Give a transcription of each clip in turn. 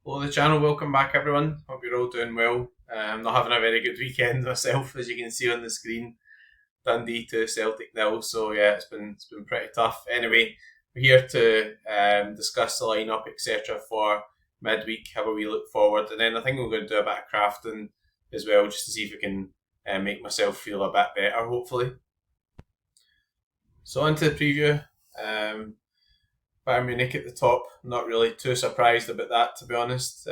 Hello, the channel. Welcome back, everyone. Hope you're all doing well. Not having a very good weekend myself, as you can see on the screen. Dundee to Celtic nil. So yeah, it's been pretty tough. Anyway, we're here to discuss the lineup, etc. for midweek. Have a wee look forward, and then I think we're going to do a bit of crafting as well, just to see if we can make myself feel a bit better, hopefully. So on to the preview. Um, Bayern Munich at the top. Not really too surprised about that, to be honest.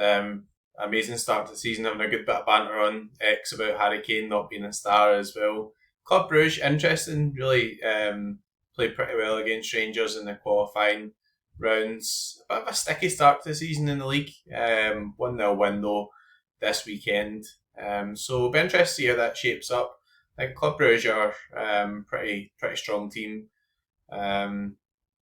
Amazing start to the season, having a good bit of banter on X about Harry Kane not being a star as well. Club Brugge, interesting. Really played pretty well against Rangers in the qualifying rounds. A bit of a sticky start to the season in the league. 1-0 win though this weekend. So it'll be interesting to see how that shapes up. I think Club Brugge are pretty strong team. Um,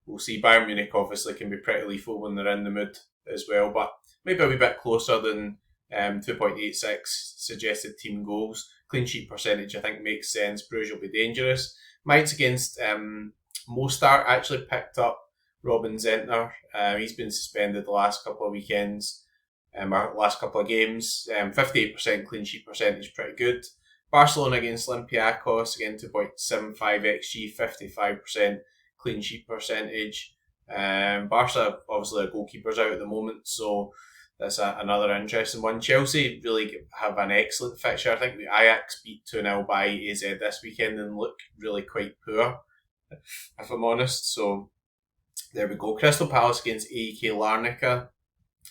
we'll see Bayern Munich obviously can be pretty lethal when they're in the mood as well, but maybe a wee bit closer than 2.86 suggested team goals. Clean sheet percentage I think makes sense. Bruges will be dangerous. Mainz against Mostart actually picked up Robin Zentner. He's been suspended the last couple of weekends, or last couple of games. 58% clean sheet percentage, pretty good. Barcelona against Olympiacos, again 2.75 xg, 55% clean sheet percentage. Barca, obviously, their goalkeeper's out at the moment, so that's another interesting one. Chelsea really have an excellent fixture. I think the Ajax beat 2-0 by AZ this weekend and look really quite poor, if I'm honest. So there we go. Crystal Palace against AEK Larnaca,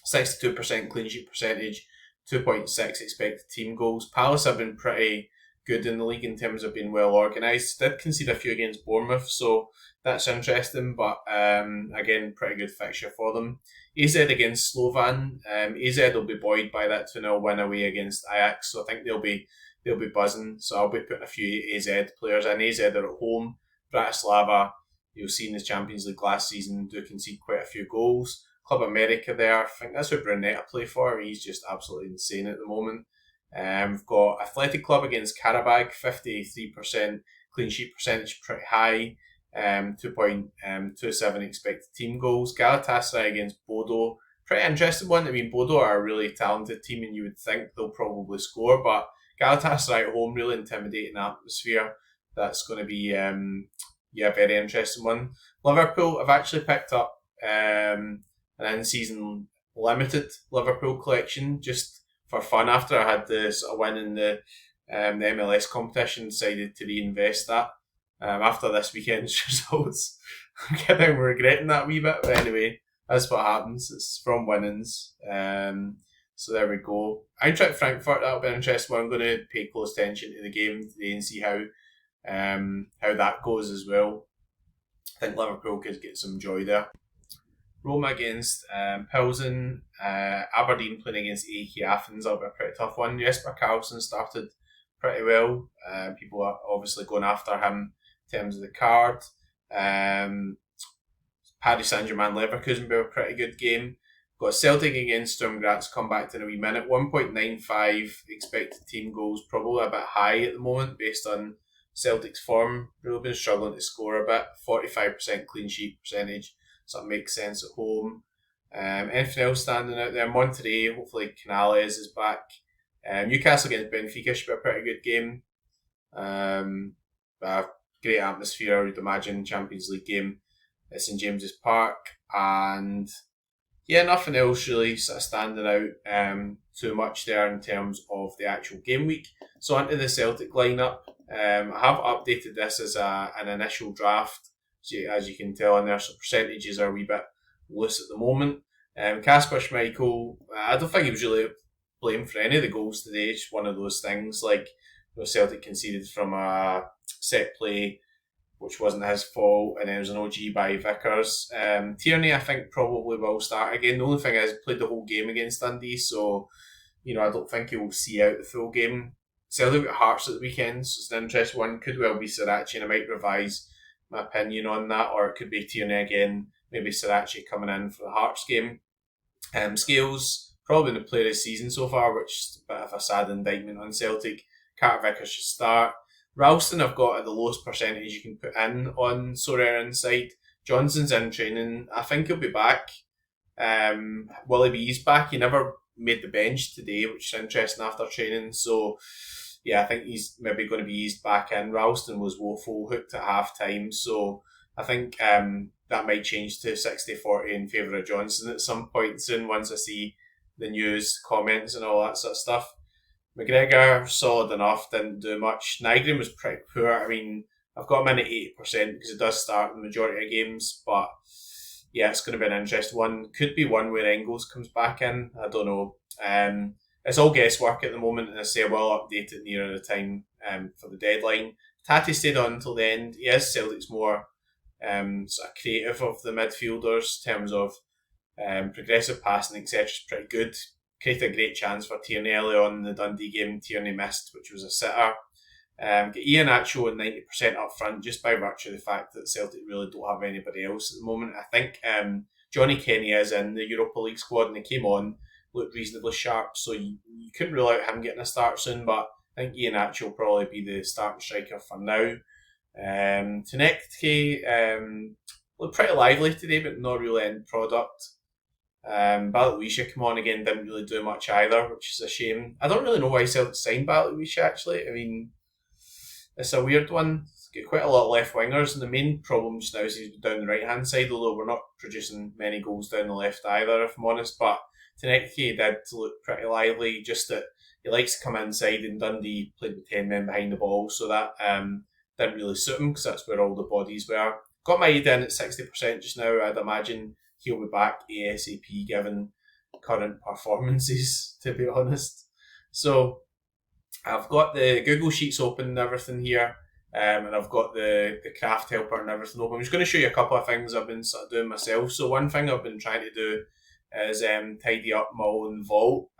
62% clean sheet percentage, 2.6 expected team goals. Palace have been pretty good in the league in terms of being well organised. Did concede a few against Bournemouth, so that's interesting, but again, pretty good fixture for them. AZ against Slovan. AZ will be buoyed by that 2-0 win away against Ajax, so I think they'll be buzzing. So I'll be putting a few AZ players in. AZ are at home. Bratislava, you'll see in the Champions League last season, do concede quite a few goals. Club America there, I think that's who Brunetta play for. He's just absolutely insane at the moment. We've got Athletic Club against Karabag, 53% clean sheet percentage, pretty high. 2.27 expected team goals. Galatasaray against Bodo, pretty interesting one. I mean, Bodo are a really talented team, and you would think they'll probably score, but Galatasaray at home, really intimidating atmosphere. That's going to be a very interesting one. Liverpool have actually picked up an in-season limited Liverpool collection just for fun. After I had the sort of win in the MLS competition, decided to reinvest that. After this weekend's results, I'm kidding, we're regretting that wee bit, but anyway, that's what happens. It's from winnings. So there we go. Eintracht Frankfurt, that'll be an interesting one. I'm going to pay close attention to the game today and see how that goes as well. I think Liverpool could get some joy there. Roma against Pilsen, Aberdeen playing against AEK Athens. That'll be a pretty tough one. Jesper Karlsson started pretty well. People are obviously going after him in terms of the card. Paris Saint-Germain Leverkusen be a pretty good game. Got Celtic against Sturm Graz, come back to in a wee minute. 1.95 expected team goals, probably a bit high at the moment based on Celtic's form. Really been struggling to score a bit. 45% clean sheet percentage, so it makes sense at home. Anything else standing out there? Monterrey, hopefully Canales is back. Newcastle against Benfica should be a pretty good game. A great atmosphere, I would imagine, Champions League game at St James's Park. And yeah, nothing else really sort of standing out too much there in terms of the actual game week. So onto the Celtic lineup. I have updated this as an initial draft, as you can tell in there, so percentages are a wee bit loose at the moment. Kasper Schmeichel, I don't think he was really blamed for any of the goals today. It's one of those things like Celtic conceded from a set play, which wasn't his fault, and then there was an OG by Vickers. Tierney, I think, probably will start again. The only thing is, he played the whole game against Dundee, so I don't think he will see out the full game. Celtic got Hearts at the weekend, so it's an interesting one. Could well be Sriracha, and I might revise my opinion on that, or it could be Tierney again, maybe Sriracha coming in for the Hearts game. Scales, probably the player of the season so far, which is a bit of a sad indictment on Celtic. Carter Vickers should start. Ralston I've got at the lowest percentage you can put in on Sorare inside. Johnson's in training. I think he'll be back. Will he be eased back? He never made the bench today, which is interesting after training. So, yeah, I think he's maybe going to be eased back in. Ralston was woeful, hooked at half time. So, I think that might change to 60-40 in favour of Johnson at some point soon once I see the news, comments, and all that sort of stuff. McGregor, solid enough, didn't do much. Nygren was pretty poor. I mean, I've got him in at 80% because it does start in the majority of games, but yeah, it's going to be an interesting one. Could be one where Engels comes back in. I don't know. It's all guesswork at the moment, and I say we'll update it nearer the time for the deadline. Tati stayed on until the end. He is Celtic's more sort of creative of the midfielders in terms of progressive passing, etc. is pretty good. Created a great chance for Tierney early on in the Dundee game. Tierney missed, which was a sitter. Get Ian Acho at 90% up front just by virtue of the fact that Celtic really don't have anybody else at the moment. I think Johnny Kenny is in the Europa League squad and he came on, looked reasonably sharp, so you couldn't rule out him getting a start soon, but I think Ian Acho will probably be the starting striker for now. Tanekti looked pretty lively today, but not really end product. Balaluisha come on again, didn't really do much either, which is a shame. I don't really know why Celtic signed Balaluisha actually. I mean, it's a weird one. It's got quite a lot of left wingers, and the main problem just now is he's down the right hand side, although we're not producing many goals down the left either, if I'm honest. But Tanekti did look pretty lively, just that he likes to come inside, and Dundee played with 10 men behind the ball, so that didn't really suit him because that's where all the bodies were. Got my head in at 60% just now. I'd imagine he'll be back ASAP given current performances, to be honest. So I've got the Google Sheets open and everything here, and I've got the craft helper and everything open. I'm just going to show you a couple of things I've been sort of doing myself. So one thing I've been trying to do is tidy up my own vault.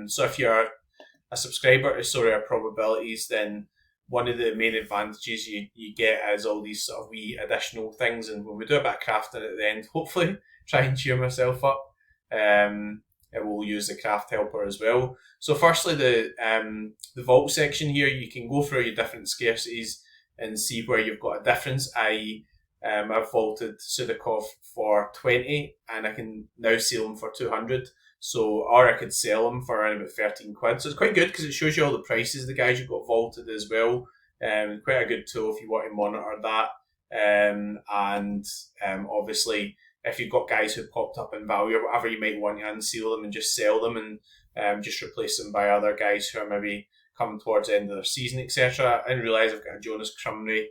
So if you're a subscriber to Sorare Probabilities, then one of the main advantages you get is all these sort of wee additional things, and when we do a bit of crafting at the end, hopefully try and cheer myself up. It will use the craft helper as well. So firstly, the vault section here, you can go through your different scarcities and see where you've got a difference. I've vaulted Sudakov for 20 and I can now sell him for 200. So, or I could sell them for around about 13 quid. So it's quite good because it shows you all the prices of the guys you've got vaulted as well. Quite a good tool if you want to monitor that. Obviously, if you've got guys who popped up in value or whatever, you might want to unseal them and just sell them and just replace them by other guys who are maybe coming towards the end of their season, etc. I didn't realise I've got a Jonas Crumry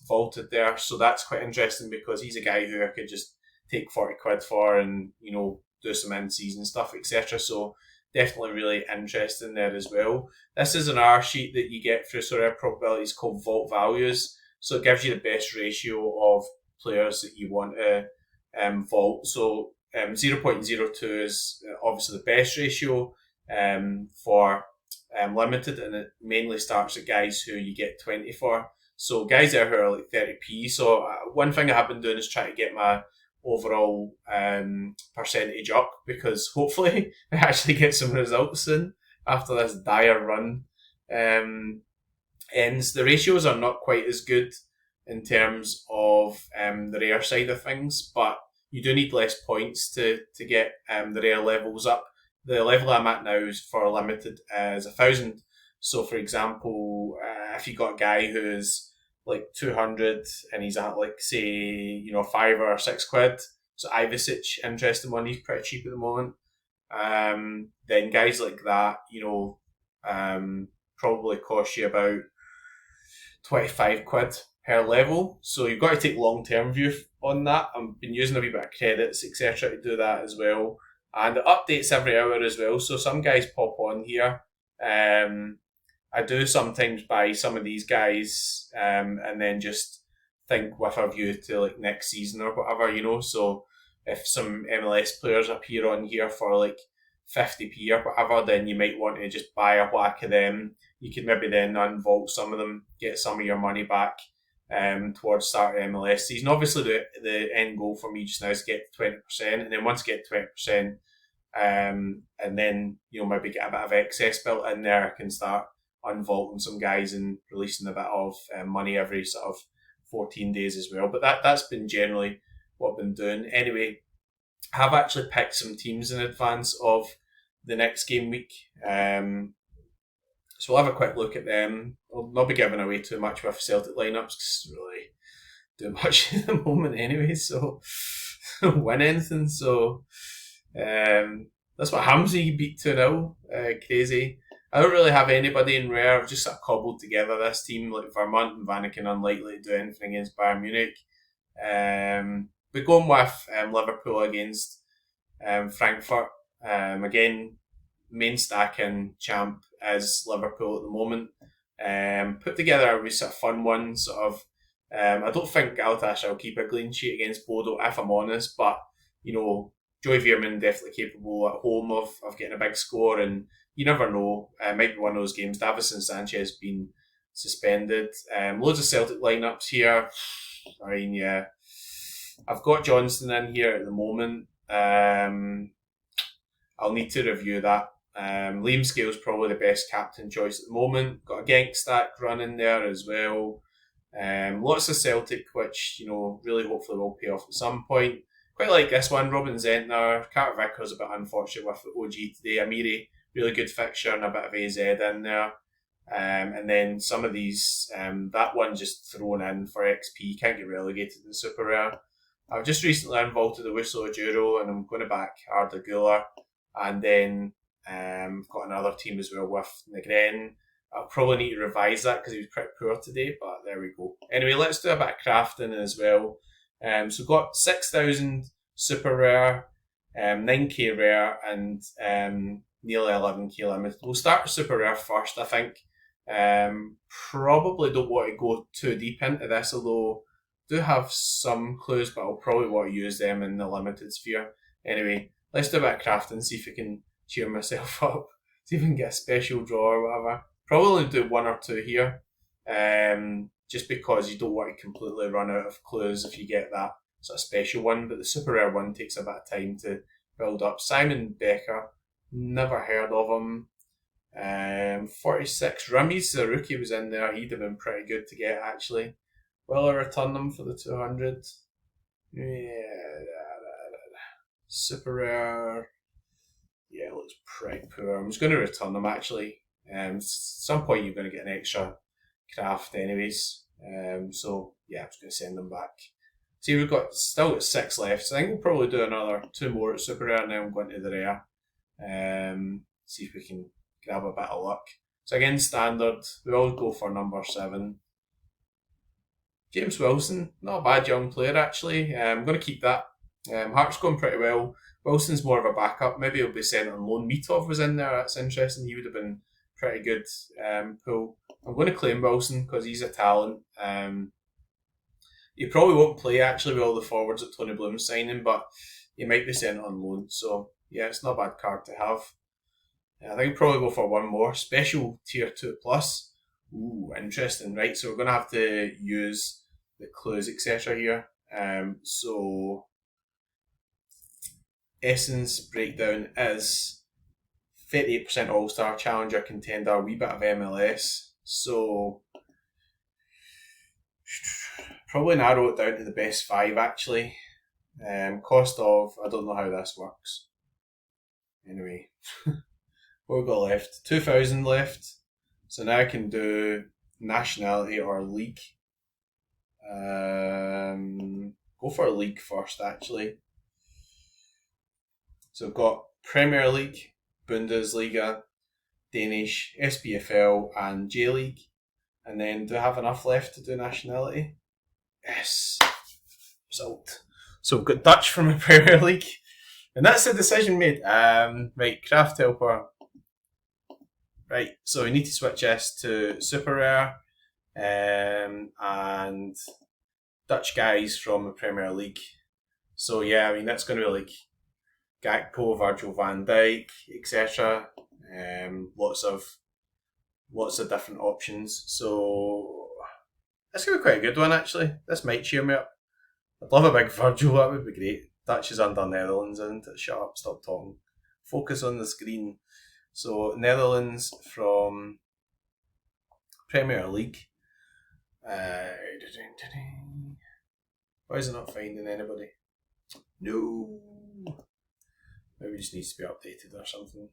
vaulted there. So that's quite interesting because he's a guy who I could just take 40 quid for and, you know, do some in-season stuff, etc. So definitely really interesting there as well. This is an R sheet that you get through Sorare Probabilities called Vault Values. So it gives you the best ratio of players that you want to vault. So 0.02 is obviously the best ratio for limited, and it mainly starts at guys who you get 20 for. So guys there who are like 30p. So one thing I have been doing is try to get my overall percentage up because hopefully I actually get some results soon after this dire run ends. The ratios are not quite as good in terms of the rare side of things, but you do need less points to get the rare levels up. The level I'm at now is for limited is 1,000. So for example, if you got a guy who's like 200 and he's at like say 5 or 6 quid, so Ivicic, interesting one, he's pretty cheap at the moment. Then guys like that, probably cost you about 25 quid per level. So you've got to take long-term view on that. I've been using a wee bit of credits, etc. to do that as well. And it updates every hour as well. So some guys pop on here. I do sometimes buy some of these guys and then just think with a view to like next season or whatever, So if some MLS players appear on here for like 50p or whatever, then you might want to just buy a whack of them. You could maybe then unvault some of them, get some of your money back towards start of MLS season. Obviously, the end goal for me just now is to get 20%, and then once I get 20%, and then maybe get a bit of excess built in there, I can start unvaulting some guys and releasing a bit of money every sort of 14 days as well. But that's been generally what I've been doing. Anyway, have actually picked some teams in advance of the next game week. So we'll have a quick look at them. I'll not be giving away too much with Celtic lineups because it's really doing much at the moment anyway, so win anything. So that's what Hamzy beat 2-0. Crazy. I don't really have anybody in rare. I've just sort of cobbled together this team like Vermont and Vanaken unlikely to do anything against Bayern Munich. But going with Liverpool against Frankfurt. Again, main stacking champ is Liverpool at the moment. Put together a sort of fun one, sort of. I don't think Galatasaray will keep a clean sheet against Bodo, if I'm honest, but, you know, Joy Veerman definitely capable at home of getting a big score, and you never know. It might be one of those games. Davison Sanchez been suspended. Loads of Celtic lineups here. I mean, yeah. I've got Johnston in here at the moment. I'll need to review that. Liam Scale's probably the best captain choice at the moment. Got a Genk stack running there as well. Lots of Celtic, which, you know, really hopefully will pay off at some point. Quite like this one, Robin Zentner. Carter Vickers a bit unfortunate with the OG today. Amiri, really good fixture and a bit of AZ in there. And then some of these, that one just thrown in for XP, can't get relegated in Super Rare. I've just recently involved the Whistle Duro and I'm going to back Arda Guler. And then got another team as well with Negren. I'll probably need to revise that because he was pretty poor today, but there we go. Anyway, let's do a bit of crafting as well. So got 6,000 super rare, 9k rare, and nearly 11k limited. We'll start with super rare first, I think. Probably don't want to go too deep into this, although I do have some clues, but I'll probably want to use them in the limited sphere. Anyway, let's do a bit of crafting, see if we can cheer myself up, see if we can get a special draw or whatever. Probably do one or two here, just because you don't want to completely run out of clues if you get that sort of special one. But the super rare one takes a bit of time to build up. Simon Becker, never heard of him. 46. Ramiz, the rookie, was in there. He'd have been pretty good to get, actually. Will I return them for the 200? Yeah. Super rare. Yeah, looks pretty poor. I'm just going to return them, actually. Some point you're going to get an extra craft anyways. So yeah, I'm just going to send them back. See, we've still got 6 left, so I think we'll probably do another 2 more at super rare, and then I'm going to the rare. See if we can grab a bit of luck. So again, standard. We all go for number 7. James Wilson, not a bad young player actually. I'm going to keep that. Heart's going pretty well. Wilson's more of a backup. Maybe he'll be sent on loan. Mitov was in there. That's interesting. He would have been pretty good pull. I'm going to claim Wilson because he's a talent. He probably won't play actually with all the forwards that Tony Bloom's signing, but he might be sent on loan. So yeah, it's not a bad card to have. I think I'll probably go for one more. Special tier 2 plus. Ooh, interesting. Right, so we're going to have to use the clues, etc. here. So Essence breakdown is 38% All-Star, Challenger, Contender, a wee bit of MLS. So probably narrow it down to the best 5 actually. Cost of, I don't know how this works. Anyway, what we've got left? 2,000 left. So now I can do nationality or league. Go for a league first actually. So I've got Premier League, Bundesliga, Danish, SPFL and J-League. And then do I have enough left to do nationality? Yes. Result. So we've got Dutch from the Premier League. And that's the decision made. Right, Craft Helper. Right, so we need to switch this to Super Rare. And Dutch guys from the Premier League. So yeah, I mean that's going to be like Gakpo, Virgil van Dijk, etc. Lots of different options. So that's going to be quite a good one actually. This might cheer me up. I'd love a big Virgil, that would be great. Dutch is under Netherlands, isn't it? Shut up, stop talking. Focus on the screen. So Netherlands from Premier League. Why is it not finding anybody? No. Maybe it just needs to be updated or something.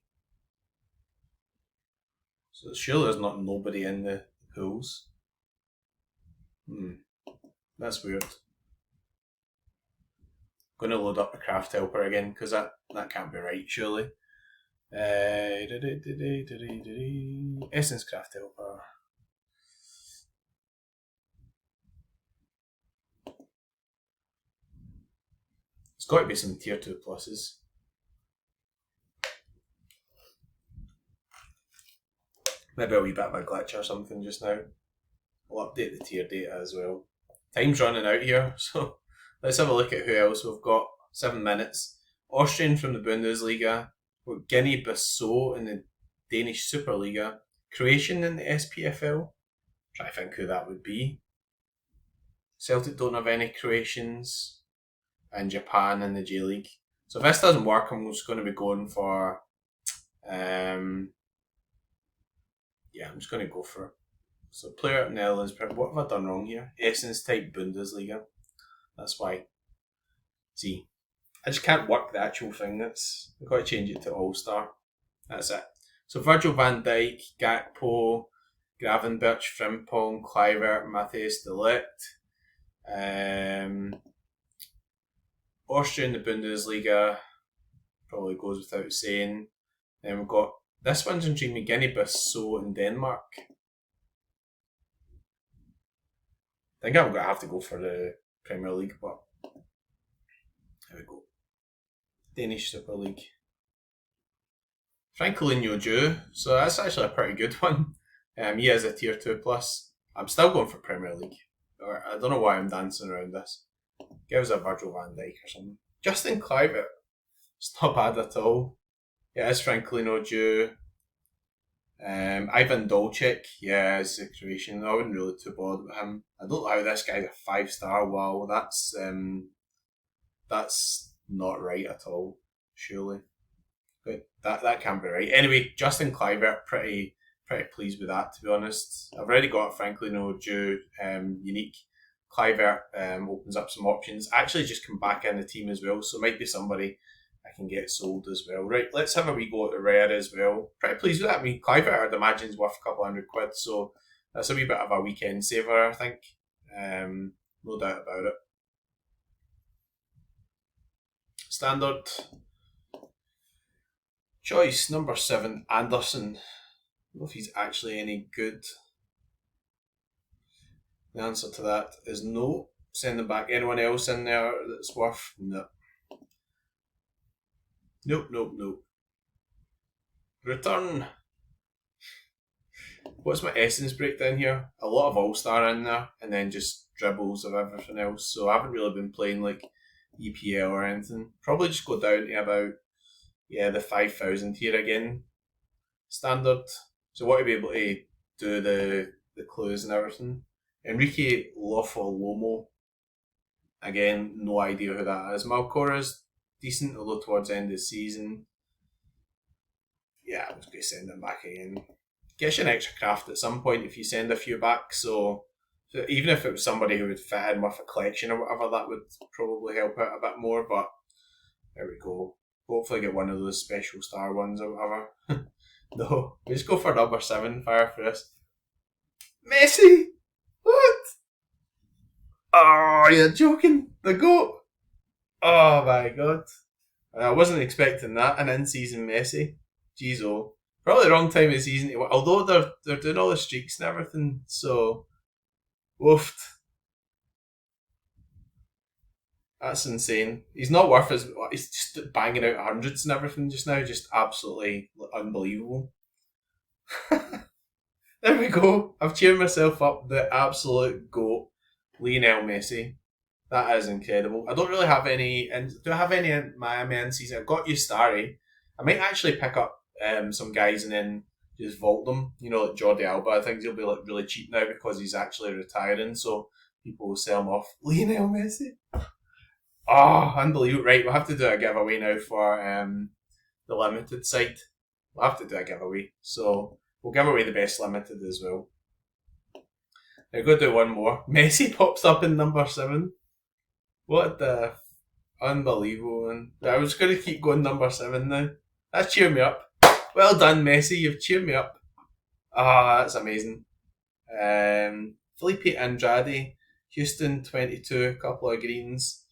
So surely there's not nobody in the pools. That's weird. Going to load up a craft helper again because that can't be right, surely. Essence craft helper. It's got to be some tier 2 pluses. Maybe a wee bit of a glitch or something just now. I'll update the tier data as well. Time's running out here, so let's have a look at who else we've got. 7 minutes. Austrian from the Bundesliga. We've got Guinea-Bissau in the Danish Superliga. Croatian in the SPFL. Try to think who that would be. Celtic don't have any Croatians. And Japan in the J-League. So if this doesn't work, I'm just going to be going for... I'm just going to go for... So player at Netherlands, what have I done wrong here? Essence type Bundesliga. That's why. See, I just can't work the actual thing. I've got to change it to All-Star. That's it. So Virgil van Dijk, Gakpo, Gravenberch, Frimpong, Kluivert, Matthijs de Ligt. Austria in the Bundesliga probably goes without saying. Then we've got this one's intriguing me, Guinea-Bissau in Denmark. I think I'm going to have to go for the Premier League, but here we go. Danish Super League. Francolinho Jew, so that's actually a pretty good one. He is a tier 2 plus. I'm still going for Premier League. I don't know why I'm dancing around this. Give us a Virgil van Dijk or something. Justin Kluivert. It's not bad at all. Yeah, it's Francolinho Jew. Ivan Dolcek, yeah, it's a Croatian. I wouldn't really too bothered with him. I don't know how this guy's a 5-star. Wow, that's not right at all. Surely, but that can't be right. Anyway, Justin Kluivert, pretty pleased with that, to be honest. I've already got Francolinho Jew unique. Kluivert opens up some options. Actually, just come back in the team as well, so might be somebody I can get sold as well. Right, let's have a wee go at the rare as well. Pretty pleased with that. I mean, Kluivert, I'd imagine, is worth a couple £100, so that's a wee bit of a weekend saver, I think. No doubt about it. Standard. Choice number 7, Anderson. I don't know if he's actually any good. The answer to that is no. Sending back anyone else in there that's worth? No. Nope. Return. What's my essence breakdown here? A lot of All-Star in there, and then just dribbles of everything else. So I haven't really been playing like EPL or anything. Probably just go down to about the 5,000 here again. Standard. So what to be able to do the clues and everything. Enrique Lofolomo. Again, no idea who that is. Malcora's decent, although towards the end of the season. Yeah, I'm just going to send them back again. Gets you an extra craft at some point if you send a few back, so even if it was somebody who would fit in with a collection or whatever, that would probably help out a bit more, but there we go. Hopefully get one of those special star ones or whatever. No, we just go for number 7, fire for this. Messi! What? Oh, you're joking. The GOAT. Oh my god. I wasn't expecting that, an in-season Messi. Jeez, oh. Probably the wrong time of the season. Although they're doing all the streaks and everything, so... Woofed. That's insane. He's not worth his... He's just banging out hundreds and everything just now. Just absolutely unbelievable. There we go. I've cheered myself up. The absolute GOAT. Lionel Messi. That is incredible. I don't really have any... Do I have any in Miami in season? I've got Ustari. I might actually pick up some guys and then just vault them. You know, like Jordi Alba. I think he'll be like really cheap now because he's actually retiring. So people will sell him off. Lionel Messi. Oh, unbelievable. Right, we'll have to do a giveaway now for the limited side. We'll have to do a giveaway. So we'll give away the best limited as well. I'll go do one more. Messi pops up in number 7. What the... Unbelievable, man. I was going to keep going number 7 now. That's cheered me up. Well done, Messi. You've cheered me up. Ah, that's amazing. Felipe Andrade, Houston 22, couple of greens.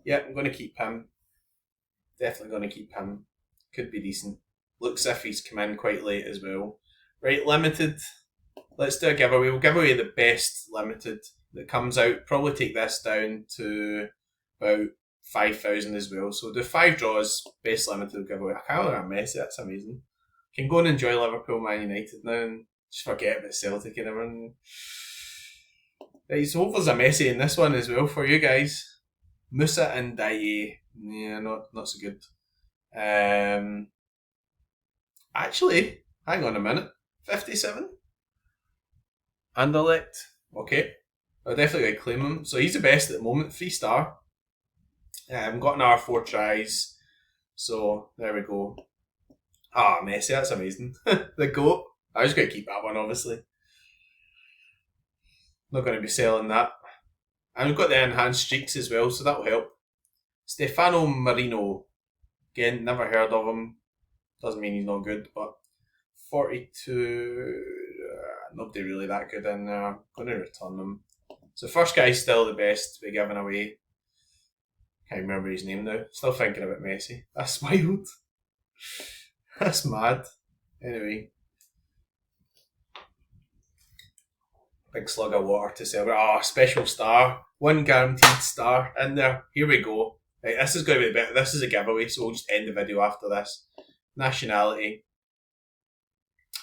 Yep, I'm going to keep him. Definitely going to keep him. Could be decent. Looks as if he's come in quite late as well. Right, limited. Let's do a giveaway. We'll give away the best limited that comes out. Probably take this down to about 5,000 as well. So do 5 draws, best limited giveaway. I can't remember Messi, that's amazing. Can go and enjoy Liverpool Man United now and just forget about Celtic and everything. Right, so hopefully there's a Messi in this one as well for you guys. Musa and Daye. Yeah, not so good. Actually, hang on a minute. 57? Anderlecht. Okay. I'll definitely go claim him. So he's the best at the moment. 3-star. Got another 4 tries. So there we go. Ah, Messi, that's amazing. The GOAT. I was going to keep that one, obviously. Not going to be selling that. And we've got the enhanced streaks as well, so that'll help. Stefano Marino. Again, never heard of him. Doesn't mean he's not good, but 42. Nobody really that good in there. I'm going to return them. So first guy's still the best to be given away. Can't remember his name now. Still thinking about Messi. That's wild. That's mad. Anyway. Big slug of water to celebrate. Oh, special star. 1 guaranteed star in there. Here we go. Right, this is going to be better. This is a giveaway, so we'll just end the video after this. Nationality.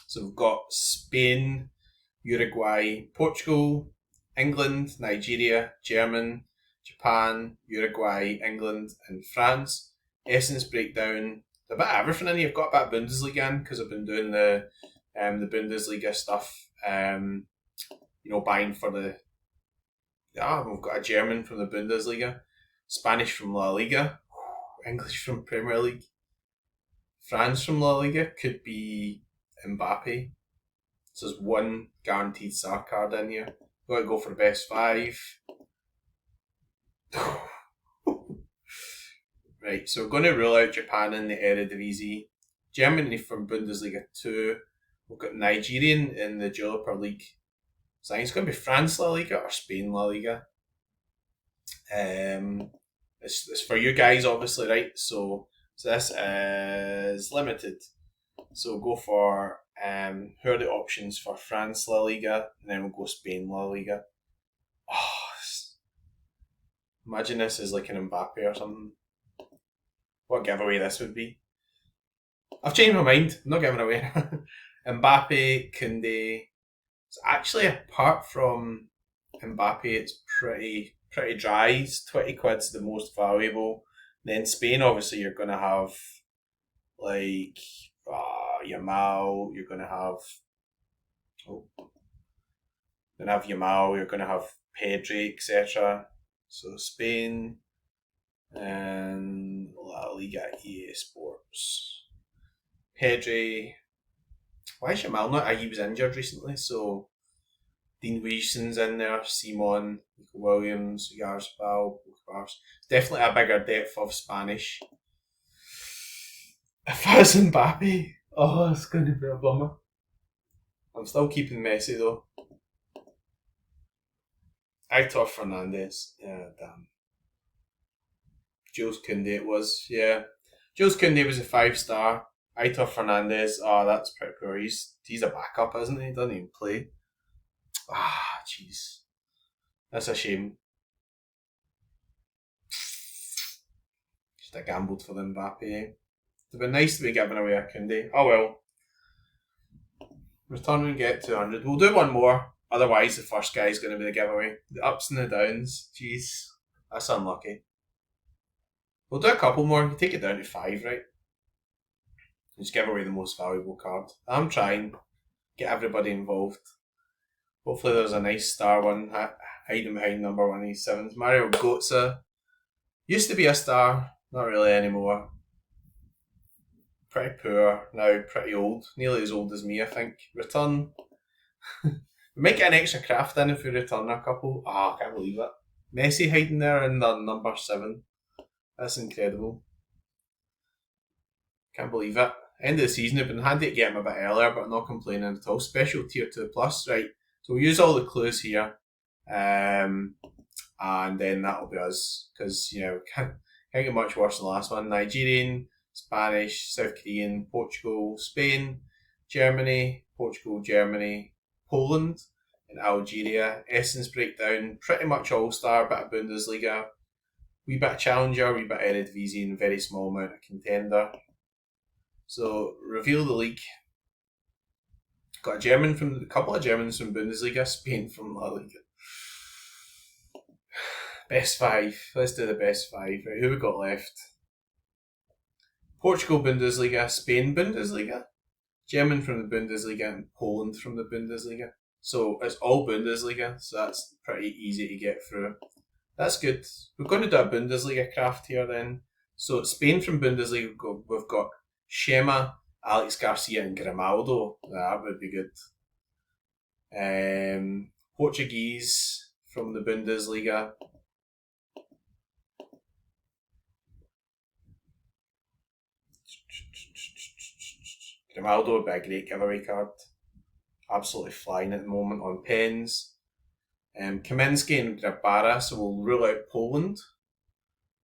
So we've got Spain, Uruguay, Portugal, England, Nigeria, German, Japan, Uruguay, England, and France. Essence breakdown. A bit of everything in here. I've got a bit of Bundesliga in because I've been doing the Bundesliga stuff. Buying for the. We've got a German from the Bundesliga, Spanish from La Liga, English from Premier League, France from La Liga. Could be Mbappe. So there's 1 guaranteed star card in here. Got to go for the best 5. Right, so we're going to rule out Japan in the Eredivisie. Germany from Bundesliga 2. We've got Nigerian in the Europa League. So I think it's going to be France La Liga or Spain La Liga. It's for you guys, obviously, right? So this is limited. So we'll go for who are the options for France La Liga, and then we'll go Spain La Liga. Oh, imagine this is like an Mbappe or something. What giveaway this would be. I've changed my mind. I'm not giving away. Mbappe, Koundé. So actually, apart from Mbappe, it's pretty dry. It's 20 quid's the most valuable. Then Spain, obviously, you're going to have like Yamal. You're going to have Yamal. You're going to have Pedri, etc. So Spain and La Liga EA Sports. Pedri. Why is Yamal not? He was injured recently, so Dean Weissen's in there, Simon, Nico Williams, Yarzabal, definitely a bigger depth of Spanish. If I was Mbappe, it's going to be a bummer. I'm still keeping Messi though. Aitor Fernandez, yeah, damn. Jules Koundé it was, yeah. Jules Koundé was a 5-star. Aitor Fernandez, that's pretty poor. He's a backup, isn't he? He doesn't even play. Jeez. That's a shame. Just I gambled for the Mbappe. It'd be nice to be giving away a Koundé. Oh well. Return and get 200. We'll do one more. Otherwise, the first guy is going to be the giveaway. The ups and the downs. Jeez. That's unlucky. We'll do a couple more. You take it down to 5, right? Just give away the most valuable card. I'm trying. Get everybody involved. Hopefully there's a nice star one hiding behind number 187. Mario Götze. Used to be a star. Not really anymore. Pretty poor. Now pretty old. Nearly as old as me, I think. Return. We might get an extra craft in if we return a couple. I can't believe it. Messi hiding there in the number 7. That's incredible. Can't believe it. End of the season, I've been handy to get him a bit earlier, but not complaining at all. Special tier 2 plus, right? So we'll use all the clues here, and then that'll be us, because can't get much worse than the last one. Nigerian, Spanish, South Korean, Portugal, Spain, Germany, Portugal, Germany, Poland, and Algeria. Essence breakdown, pretty much all-star, bit of Bundesliga, wee bit of Challenger, wee bit of Eredivisie, and very small amount of Contender. So, reveal the league. Got a couple of Germans from Bundesliga, Spain from La Liga. Best five. Let's do the best five. Right, who we got left? Portugal Bundesliga, Spain Bundesliga, German from the Bundesliga, and Poland from the Bundesliga. So it's all Bundesliga, so that's pretty easy to get through. That's good. We're going to do a Bundesliga craft here then. So Spain from Bundesliga, we've got Schema, Alex Garcia, and Grimaldo. That would be good. Portuguese from the Bundesliga. Grimaldo would be a great giveaway card. Absolutely flying at the moment on pens. Kaminski and Grabara, so we'll rule out Poland.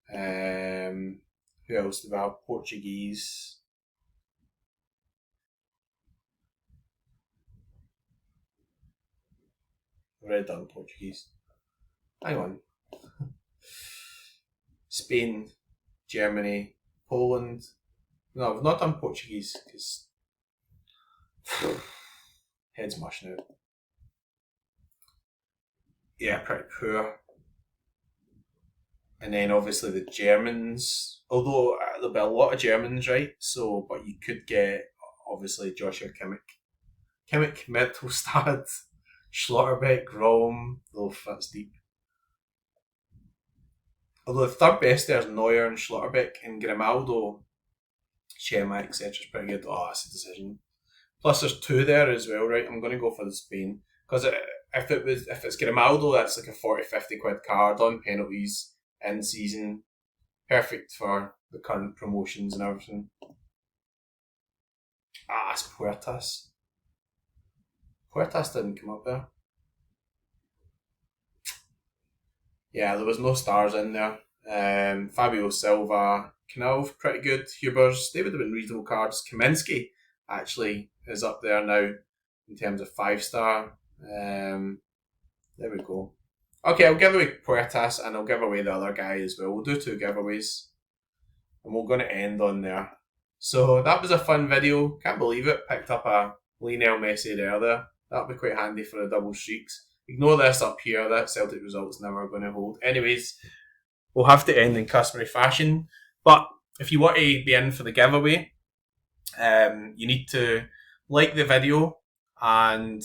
Who else do we have? Portuguese. I've already done Portuguese. Hang on. Spain, Germany, Poland. No, we've not done Portuguese because head's mushing out. Yeah, pretty poor. And then obviously the Germans, although there'll be a lot of Germans, right? So, but you could get obviously Joshua Kimmich, Mittelstadt, Schlotterbeck, Rom. Oh, that's deep. Although the third best there's Neuer and Schlotterbeck, and Grimaldo, Schema, etc. is pretty good. Oh, that's a decision. Plus, there's two there as well, right? I'm going to go for the Spain because if it's Grimaldo, that's like a 40-50 quid card on penalties in season, perfect for the current promotions and everything. It's Puertas. Puertas didn't come up there. Yeah, there was no stars in there. Fabio Silva, Knauff, pretty good. Hubers, they would have been reasonable cards. Kaminski actually is up there now in terms of 5-star. There we go. Okay, I'll give away Puertas and I'll give away the other guy as well. We'll do 2 giveaways. And we're going to end on there. So that was a fun video. Can't believe it. Picked up a Lionel Messi there. That'll be quite handy for the double streaks. Ignore this up here. That Celtic result's never going to hold. Anyways, we'll have to end in customary fashion. But if you want to be in for the giveaway, you need to like the video and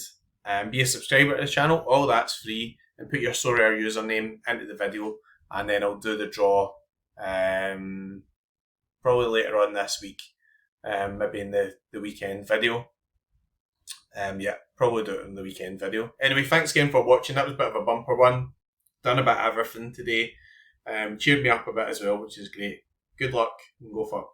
be a subscriber to the channel. All that's free. And put your Sorare username into the video. And then I'll do the draw probably later on this week. Maybe in the weekend video. Probably do it in the weekend video. Anyway, thanks again for watching. That was a bit of a bumper one. Done a bit of everything today. Cheered me up a bit as well, which is great. Good luck and go fuck.